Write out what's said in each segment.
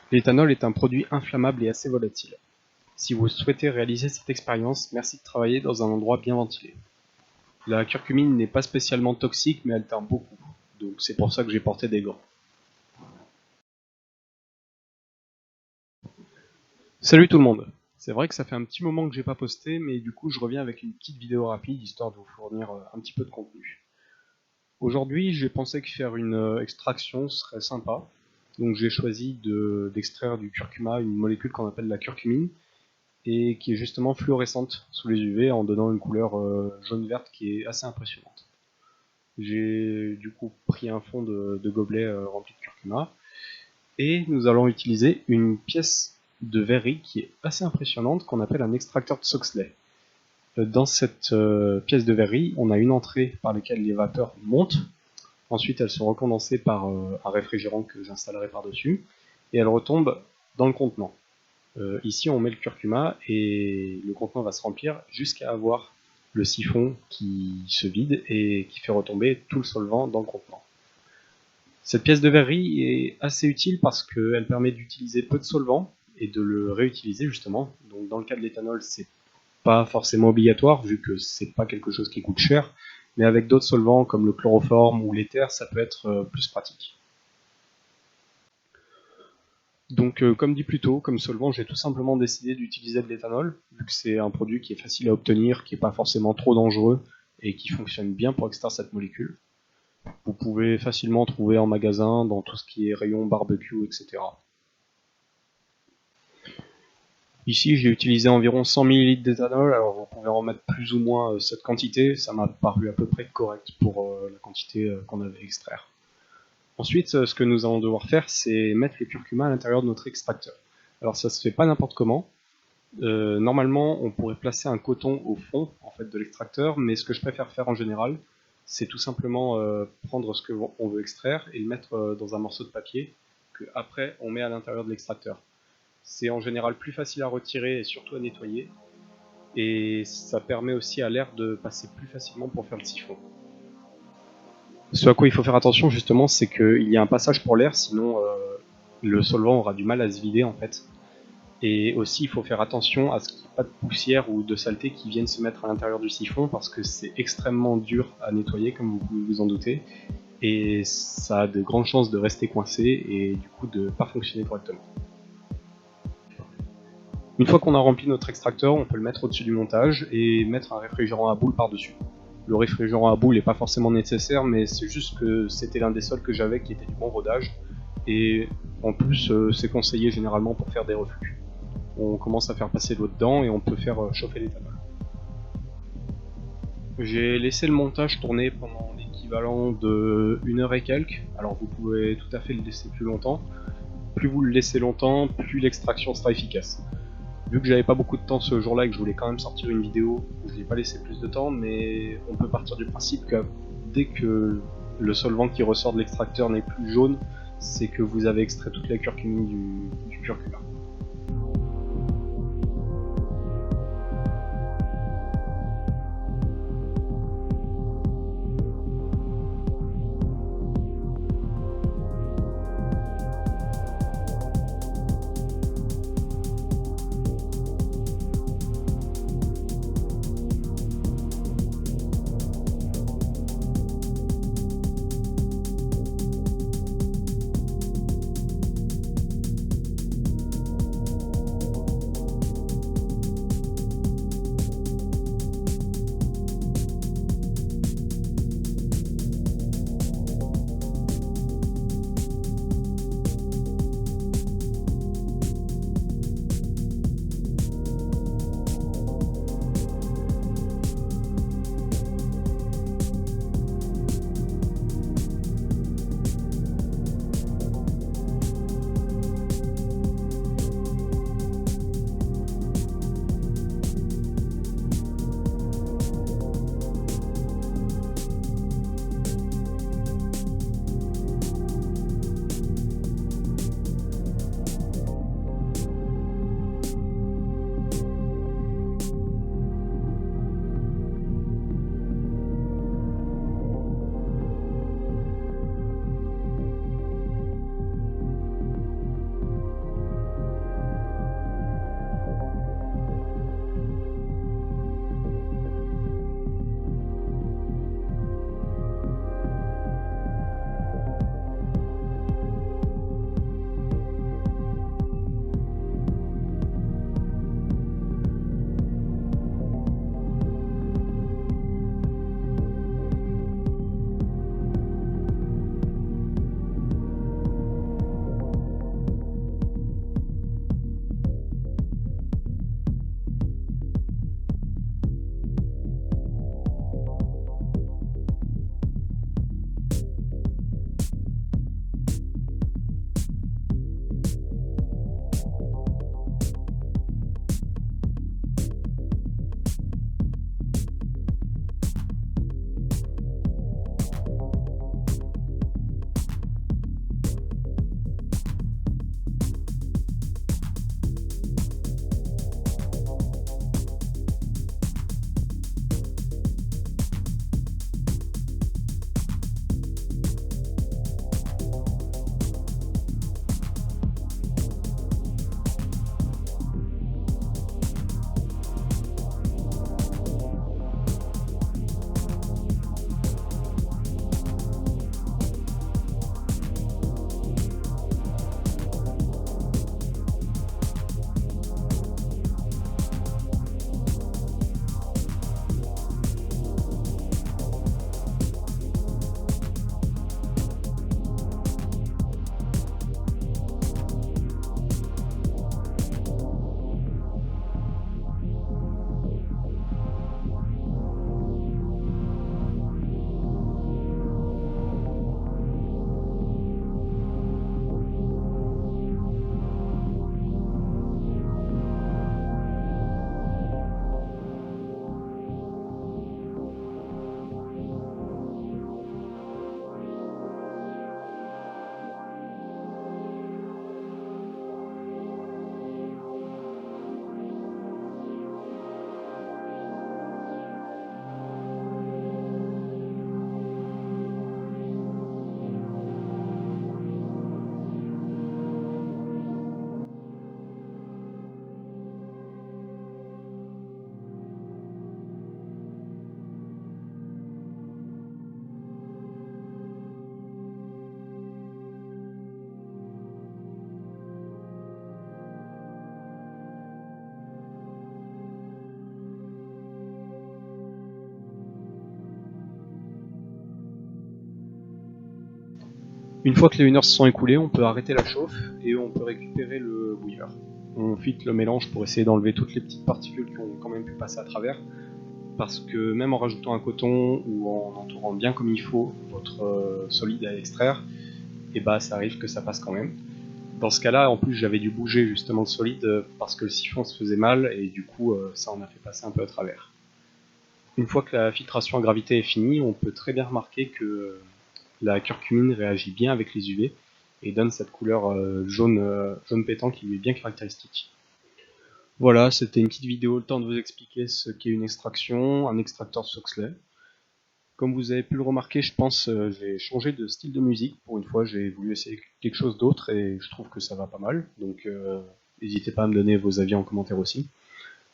L'éthanol est un produit inflammable et assez volatile. Si vous souhaitez réaliser cette expérience, merci de travailler dans un endroit bien ventilé. La curcumine n'est pas spécialement toxique, mais elle teint beaucoup, donc c'est pour ça que j'ai porté des gants. Salut tout le monde. C'est vrai que ça fait un petit moment que j'ai pas posté, mais du coup je reviens avec une petite vidéo rapide, histoire de vous fournir un petit peu de contenu. Aujourd'hui, j'ai pensé que faire une extraction serait sympa, donc j'ai choisi d'extraire du curcuma, une molécule qu'on appelle la curcumine, et qui est justement fluorescente sous les UV en donnant une couleur jaune-verte qui est assez impressionnante. J'ai du coup pris un fond de gobelet rempli de curcuma, et nous allons utiliser une pièce de verrerie qui est assez impressionnante qu'on appelle un extracteur de Soxhlet. Dans cette pièce de verrerie, on a une entrée par laquelle les vapeurs montent. Ensuite, elles sont recondensées par un réfrigérant que j'installerai par-dessus, et elles retombent dans le contenant. Ici, on met le curcuma et le contenant va se remplir jusqu'à avoir le siphon qui se vide et qui fait retomber tout le solvant dans le contenant. Cette pièce de verrerie est assez utile parce qu'elle permet d'utiliser peu de solvant et de le réutiliser justement. Donc dans le cas de l'éthanol, c'est pas forcément obligatoire vu que c'est pas quelque chose qui coûte cher, mais avec d'autres solvants comme le chloroforme ou l'éther, ça peut être plus pratique. Donc comme dit plus tôt, comme solvant, j'ai tout simplement décidé d'utiliser de l'éthanol, vu que c'est un produit qui est facile à obtenir, qui n'est pas forcément trop dangereux et qui fonctionne bien pour extraire cette molécule. Vous pouvez facilement trouver en magasin, dans tout ce qui est rayon barbecue, etc. Ici, j'ai utilisé environ 100 ml d'éthanol, alors vous pouvez en mettre plus ou moins cette quantité, ça m'a paru à peu près correct pour la quantité qu'on avait à extraire. Ensuite, ce que nous allons devoir faire, c'est mettre le curcuma à l'intérieur de notre extracteur. Alors ça se fait pas n'importe comment. Normalement, on pourrait placer un coton au fond en fait, de l'extracteur, mais ce que je préfère faire en général, c'est tout simplement prendre ce qu'on veut extraire et le mettre dans un morceau de papier que après on met à l'intérieur de l'extracteur. C'est en général plus facile à retirer et surtout à nettoyer, et ça permet aussi à l'air de passer plus facilement pour faire le siphon. Ce à quoi il faut faire attention justement, c'est qu'il y a un passage pour l'air, sinon le solvant aura du mal à se vider en fait. Et aussi, il faut faire attention à ce qu'il n'y ait pas de poussière ou de saleté qui viennent se mettre à l'intérieur du siphon parce que c'est extrêmement dur à nettoyer, comme vous pouvez vous en douter, et ça a de grandes chances de rester coincé et du coup de ne pas fonctionner correctement. Une fois qu'on a rempli notre extracteur, on peut le mettre au-dessus du montage et mettre un réfrigérant à boules par-dessus. Le réfrigérant à boules n'est pas forcément nécessaire, mais c'est juste que c'était l'un des seuls que j'avais qui était du bon rodage, et en plus c'est conseillé généralement pour faire des reflux. On commence à faire passer l'eau dedans et on peut faire chauffer l'éthanol. J'ai laissé le montage tourner pendant l'équivalent de 1 heure et quelques, alors vous pouvez tout à fait le laisser plus longtemps. Plus vous le laissez longtemps, plus l'extraction sera efficace. Vu que j'avais pas beaucoup de temps ce jour-là et que je voulais quand même sortir une vidéo, je l'ai pas laissé plus de temps, mais on peut partir du principe que dès que le solvant qui ressort de l'extracteur n'est plus jaune, c'est que vous avez extrait toute la curcumine du curcuma. Une fois que les 1 heure se sont écoulées, on peut arrêter la chauffe et on peut récupérer le bouilleur. On filtre le mélange pour essayer d'enlever toutes les petites particules qui ont quand même pu passer à travers, parce que même en rajoutant un coton ou en entourant bien comme il faut votre solide à extraire, et bah ça arrive que ça passe quand même. Dans ce cas-là, en plus, j'avais dû bouger justement le solide parce que le siphon se faisait mal et du coup, ça en a fait passer un peu à travers. Une fois que la filtration à gravité est finie, on peut très bien remarquer que la curcumine réagit bien avec les UV et donne cette couleur jaune pétant qui lui est bien caractéristique. Voilà, c'était une petite vidéo, le temps de vous expliquer ce qu'est une extraction, un extracteur Soxhlet. Comme vous avez pu le remarquer, je pense j'ai changé de style de musique. Pour une fois, j'ai voulu essayer quelque chose d'autre et je trouve que ça va pas mal. Donc n'hésitez pas à me donner vos avis en commentaire aussi.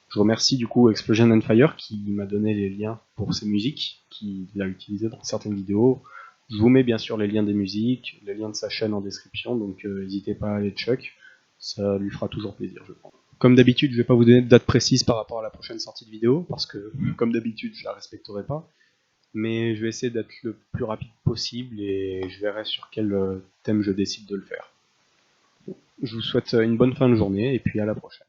Je remercie du coup Explosion and Fire qui m'a donné les liens pour ces musiques, qu'il a utilisé dans certaines vidéos. Je vous mets bien sûr les liens des musiques, les liens de sa chaîne en description, donc n'hésitez pas à aller check, ça lui fera toujours plaisir je pense. Comme d'habitude, je vais pas vous donner de date précise par rapport à la prochaine sortie de vidéo, parce que comme d'habitude je la respecterai pas, mais je vais essayer d'être le plus rapide possible et je verrai sur quel thème je décide de le faire. Je vous souhaite une bonne fin de journée et puis à la prochaine.